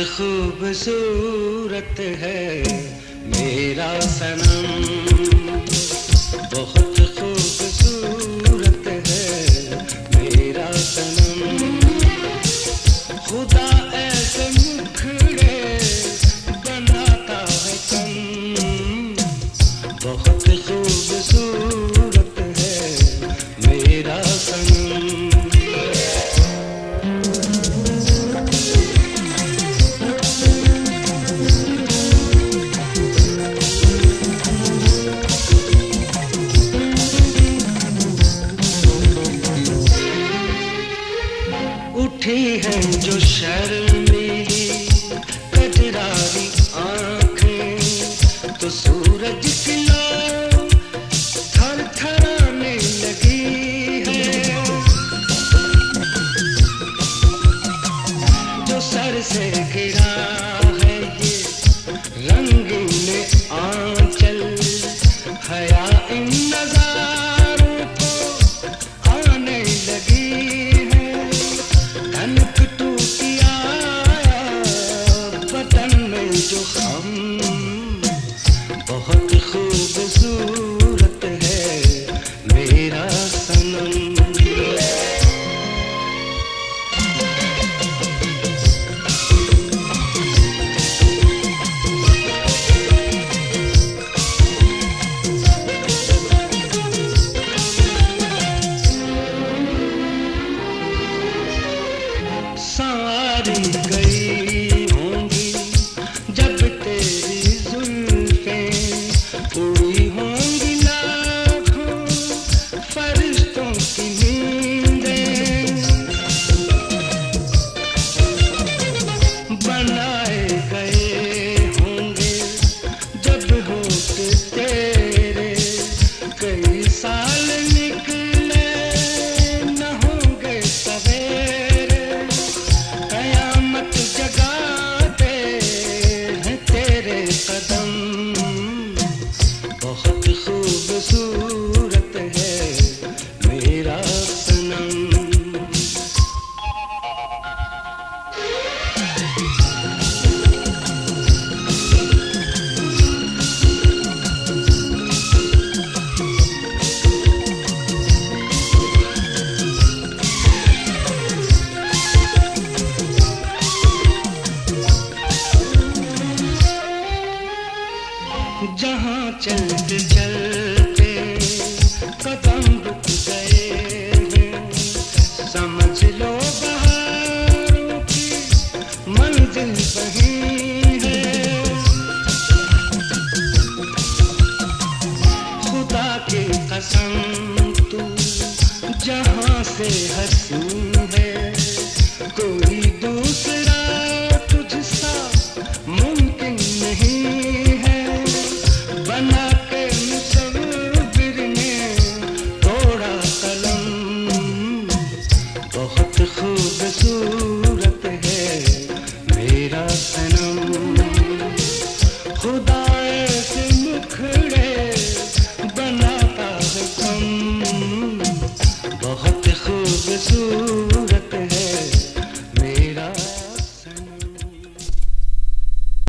खूबसूरत है मेरा सनम, बहुत खूबसूरत है मेरा सनम। खुदा ऐसे मुखड़े बनाता है कम, बहुत खूबसूरत है मेरा सनम। उठी है जो शर्मीली कजरारी आँखें, तो सूरज की लौ थर थराने लगी है। जो सर से गिरा है ये रंगीन आंचल, हया इन नजारों को आने लगी है। धनक टूटी आया बदन में जो हम, बहुत खूबसूरत है मेरा सनम। सारी गई होंगी जब तेरी जुल्फें, उड़ी होंगी लाखों फरिश्तों की नींदें। बनाए गए होंगे जब होठ तेरे, कई साल निकले न होंगे सवेरे। कयामत जगाते हैं तेरे कदम, बहुत खूबसूरत है मेरा सनम। जहाँ चलते चलते कदम रुक गए हैं, समझ लो बहारों की मंजिल वहीं है। खुदा की कसम तू जहाँ से हंसी है, कोई दूसरा तुझसा मुमकिन नहीं है। बना के मुसव्विर ने तोड़ा कलम, बहुत खूबसूरत है मेरा सनम। खुदा